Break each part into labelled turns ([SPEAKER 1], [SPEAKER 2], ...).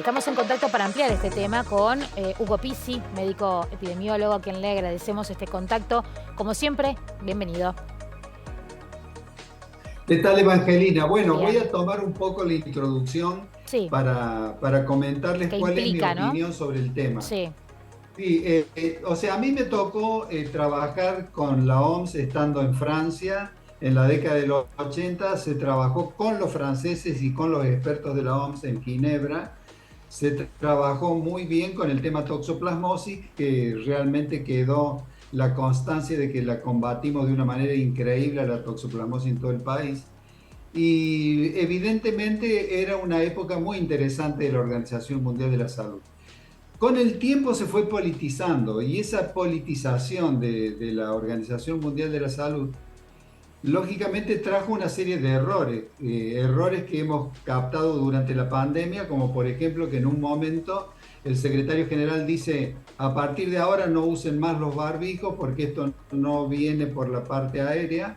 [SPEAKER 1] estamos en contacto para ampliar este tema con Hugo Pizzi, médico epidemiólogo, a quien le agradecemos este contacto. Como siempre, bienvenido.
[SPEAKER 2] ¿Qué tal, Evangelina? Bueno, voy
[SPEAKER 1] Bien.
[SPEAKER 2] a tomar un poco la introducción
[SPEAKER 1] Sí,
[SPEAKER 2] para comentarles
[SPEAKER 1] que
[SPEAKER 2] cuál es mi
[SPEAKER 1] implica, ¿no?
[SPEAKER 2] opinión sobre el tema.
[SPEAKER 1] Sí,
[SPEAKER 2] Sí, o sea, a mí me tocó trabajar con la OMS estando en Francia. En la década de los 80 se trabajó con los franceses y con los expertos de la OMS en Ginebra. Se trabajó muy bien con el tema toxoplasmosis, que realmente quedó la constancia de que la combatimos de una manera increíble a la toxoplasmosis en todo el país. Y evidentemente era una época muy interesante de la Organización Mundial de la Salud. Con el tiempo se fue politizando y esa politización de la Organización Mundial de la Salud lógicamente trajo una serie de errores, errores que hemos captado durante la pandemia, como por ejemplo que en un momento el secretario general dice, a partir de ahora no usen más los barbijos porque esto no viene por la parte aérea.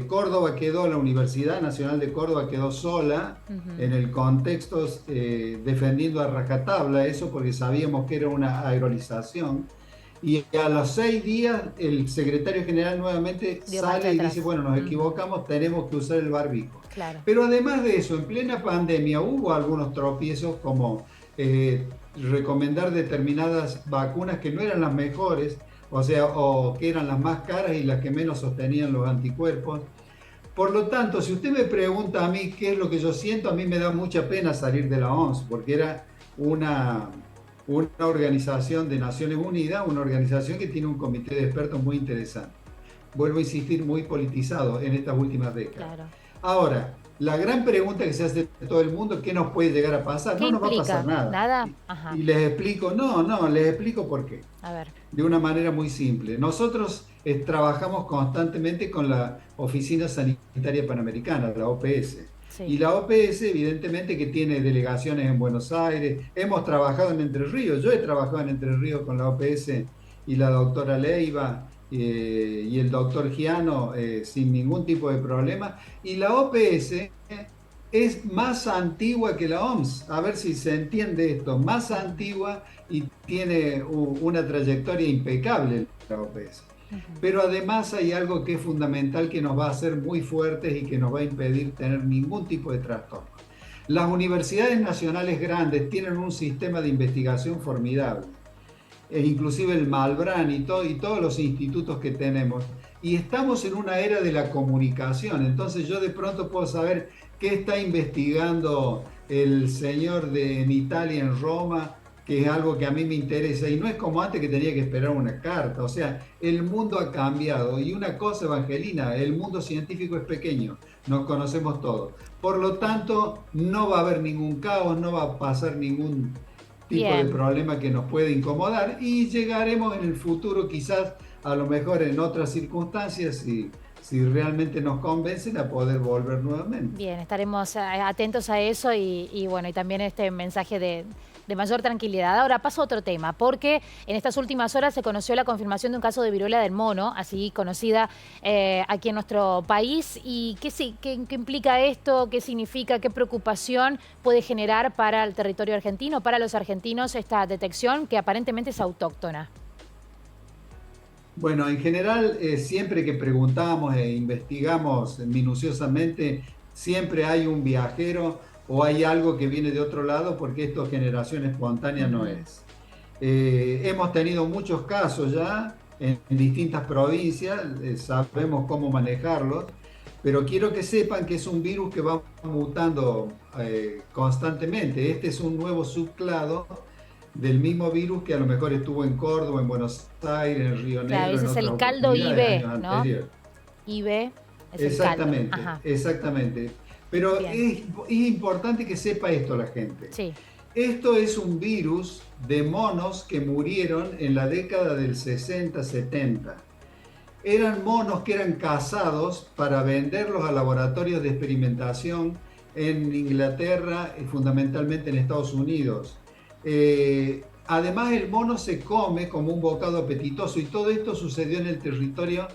[SPEAKER 2] Córdoba quedó, la Universidad Nacional de Córdoba quedó sola en el contexto, defendiendo a rajatabla eso porque sabíamos que era una aerolización. Y a los 6 días el secretario general nuevamente
[SPEAKER 1] dio marcha
[SPEAKER 2] sale y dice,
[SPEAKER 1] atrás.
[SPEAKER 2] bueno, nos equivocamos, tenemos que usar el barbijo.
[SPEAKER 1] Claro.
[SPEAKER 2] Pero además de eso, en plena pandemia hubo algunos tropiezos como recomendar determinadas vacunas que no eran las mejores, o sea, o que eran las más caras y las que menos sostenían los anticuerpos. Por lo tanto, si usted me pregunta a mí qué es lo que yo siento, a mí me da mucha pena salir de la OMS, porque era una, una organización de Naciones Unidas, una organización que tiene un comité de expertos muy interesante. Vuelvo a insistir, muy politizado en estas últimas décadas.
[SPEAKER 1] Claro.
[SPEAKER 2] Ahora, la gran pregunta que se hace todo el mundo, ¿qué nos puede llegar a pasar?
[SPEAKER 1] ¿Qué
[SPEAKER 2] No nos va a pasar
[SPEAKER 1] implica?
[SPEAKER 2] nada.
[SPEAKER 1] ¿Nada?
[SPEAKER 2] Y
[SPEAKER 1] Ajá.
[SPEAKER 2] les explico, no, les explico por qué
[SPEAKER 1] A ver.
[SPEAKER 2] de una manera muy simple. Nosotros trabajamos constantemente con la Oficina Sanitaria Panamericana, la OPS.
[SPEAKER 1] Sí.
[SPEAKER 2] Y la OPS, evidentemente, que tiene delegaciones en Buenos Aires. Hemos trabajado en Entre Ríos. Yo he trabajado en Entre Ríos con la OPS y la doctora Leiva y el doctor Giano sin ningún tipo de problema. Y la OPS es más antigua que la OMS. A ver si se entiende esto. Más antigua y tiene una trayectoria impecable la OPS. Pero además hay algo que es fundamental que nos va a hacer muy fuertes y que nos va a impedir tener ningún tipo de trastorno. Las universidades nacionales grandes tienen un sistema de investigación formidable, e inclusive el Malbrán y todos los institutos que tenemos. Y estamos en una era de la comunicación, entonces yo de pronto puedo saber qué está investigando el señor en Italia, en Roma, que es algo que a mí me interesa, y no es como antes que tenía que esperar una carta. O sea, el mundo ha cambiado, y una cosa, Evangelina, el mundo científico es pequeño, nos conocemos todos. Por lo tanto, no va a haber ningún caos, no va a pasar ningún tipo de
[SPEAKER 1] Bien.
[SPEAKER 2] problema que nos puede incomodar, y llegaremos en el futuro quizás a lo mejor en otras circunstancias si realmente nos convencen a poder volver nuevamente.
[SPEAKER 1] Bien, estaremos atentos a eso y bueno, y también este mensaje de mayor tranquilidad. Ahora paso a otro tema, porque en estas últimas horas se conoció la confirmación de un caso de viruela del mono, así conocida aquí en nuestro país. ¿Y qué implica esto? ¿Qué significa? ¿Qué preocupación puede generar para el territorio argentino, para los argentinos, esta detección que aparentemente es autóctona?
[SPEAKER 2] Bueno, en general, siempre que preguntamos e investigamos minuciosamente, siempre hay un viajero o hay algo que viene de otro lado, porque esto generación espontánea no es. Hemos tenido muchos casos ya en distintas provincias, sabemos cómo manejarlos, pero quiero que sepan que es un virus que va mutando constantemente. Este es un nuevo subclado del mismo virus que a lo mejor estuvo en Córdoba, en Buenos Aires, en Río
[SPEAKER 1] Claro,
[SPEAKER 2] Negro,
[SPEAKER 1] ese
[SPEAKER 2] en
[SPEAKER 1] es
[SPEAKER 2] otras
[SPEAKER 1] el caldo
[SPEAKER 2] oportunidades,
[SPEAKER 1] IB,
[SPEAKER 2] años
[SPEAKER 1] ¿no?
[SPEAKER 2] anteriores.
[SPEAKER 1] IB es el caldo.
[SPEAKER 2] Exactamente,
[SPEAKER 1] Ajá.
[SPEAKER 2] exactamente. Pero
[SPEAKER 1] Bien.
[SPEAKER 2] es importante que sepa esto la gente.
[SPEAKER 1] Sí.
[SPEAKER 2] Esto es un virus de monos que murieron en la década del 60-70. Eran monos que eran cazados para venderlos a laboratorios de experimentación en Inglaterra y fundamentalmente en Estados Unidos. Además, el mono se come como un bocado apetitoso, y todo esto sucedió en el territorio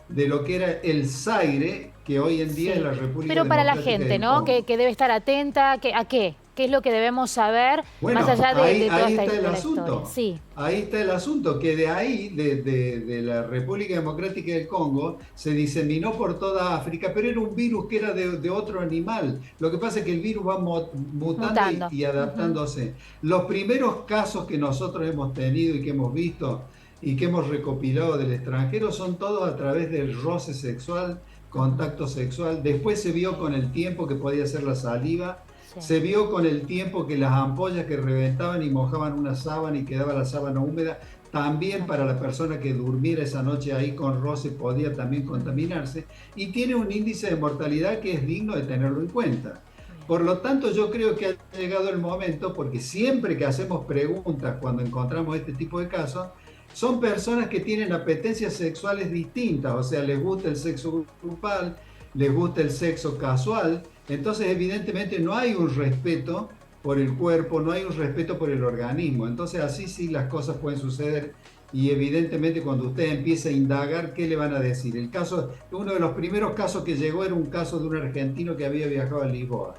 [SPEAKER 2] de lo que era el Zaire, que hoy en día es
[SPEAKER 1] Sí,
[SPEAKER 2] la República
[SPEAKER 1] pero para la
[SPEAKER 2] Democrática
[SPEAKER 1] gente,
[SPEAKER 2] del
[SPEAKER 1] ¿no? Que
[SPEAKER 2] Congo.
[SPEAKER 1] debe estar atenta, ¿a qué? ¿Qué es lo que debemos saber
[SPEAKER 2] Bueno,
[SPEAKER 1] más allá de toda
[SPEAKER 2] ahí
[SPEAKER 1] esta
[SPEAKER 2] está el
[SPEAKER 1] de la
[SPEAKER 2] asunto.
[SPEAKER 1] historia? Sí,
[SPEAKER 2] Ahí está el asunto, que de ahí, de la República Democrática del Congo, se diseminó por toda África, pero era un virus que era de otro animal. Lo que pasa es que el virus va mutando
[SPEAKER 1] mutando.
[SPEAKER 2] y
[SPEAKER 1] Ujú.
[SPEAKER 2] adaptándose. Los primeros casos que nosotros hemos tenido y que hemos visto y que hemos recopilado del extranjero son todos a través del roce sexual,
[SPEAKER 1] Ujú.
[SPEAKER 2] contacto sexual. Después se vio con el tiempo que podía ser la saliva.
[SPEAKER 1] Sí.
[SPEAKER 2] Se vio con el tiempo que las ampollas que reventaban y mojaban una sábana y quedaba la sábana húmeda, también
[SPEAKER 1] Ujú.
[SPEAKER 2] para la persona que durmiera esa noche ahí con roce podía también
[SPEAKER 1] Ujú.
[SPEAKER 2] contaminarse, y tiene un índice de mortalidad que es digno de tenerlo en cuenta.
[SPEAKER 1] Bien.
[SPEAKER 2] Por lo tanto, yo creo que ha llegado el momento, porque siempre que hacemos preguntas cuando encontramos este tipo de casos, son personas que tienen apetencias sexuales distintas, o sea, les gusta el sexo grupal, les gusta el sexo casual, entonces evidentemente no hay un respeto por el cuerpo, no hay un respeto por el organismo, entonces así sí las cosas pueden suceder, y evidentemente cuando usted empieza a indagar, ¿qué le van a decir? El caso, uno de los primeros casos que llegó era un caso de un argentino que había viajado a Lisboa.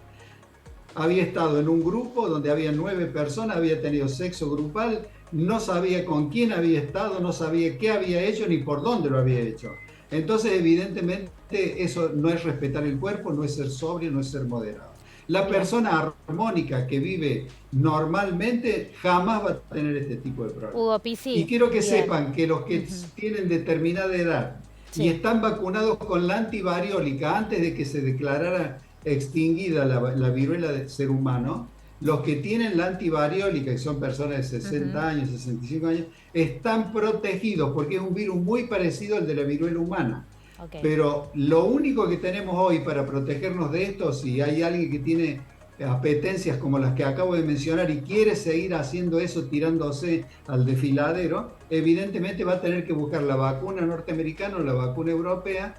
[SPEAKER 2] Había estado en un grupo donde había 9 personas, había tenido sexo grupal, no sabía con quién había estado, no sabía qué había hecho ni por dónde lo había hecho. Entonces, evidentemente, eso no es respetar el cuerpo, no es ser sobrio, no es ser moderado. La
[SPEAKER 1] Bien.
[SPEAKER 2] persona armónica que vive normalmente jamás va a tener este tipo de problemas.
[SPEAKER 1] Hugo
[SPEAKER 2] Y
[SPEAKER 1] Pisi,
[SPEAKER 2] quiero que
[SPEAKER 1] bien.
[SPEAKER 2] sepan que los que
[SPEAKER 1] Ujú.
[SPEAKER 2] tienen determinada edad y
[SPEAKER 1] Sí.
[SPEAKER 2] están vacunados con la antivariólica antes de que se declarara extinguida la viruela del ser humano, los que tienen la antivariólica, que son personas de
[SPEAKER 1] Ujú.
[SPEAKER 2] 60 años, 65 años, están protegidos porque es un virus muy parecido al de la viruela humana.
[SPEAKER 1] Ok.
[SPEAKER 2] Pero lo único que tenemos hoy para protegernos de esto, si hay alguien que tiene apetencias como las que acabo de mencionar y quiere seguir haciendo eso, tirándose al desfiladero, evidentemente va a tener que buscar la vacuna norteamericana o la vacuna europea,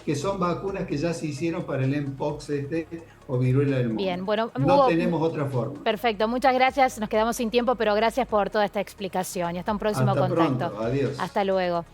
[SPEAKER 2] que son vacunas que ya se hicieron para el Mpox o viruela del
[SPEAKER 1] Bien.
[SPEAKER 2] mono.
[SPEAKER 1] Bueno,
[SPEAKER 2] No
[SPEAKER 1] Hugo,
[SPEAKER 2] tenemos otra forma.
[SPEAKER 1] perfecto. Muchas gracias. Nos quedamos sin tiempo, pero gracias por toda esta explicación y hasta un próximo
[SPEAKER 2] Hasta
[SPEAKER 1] contacto.
[SPEAKER 2] pronto, adiós.
[SPEAKER 1] Hasta luego.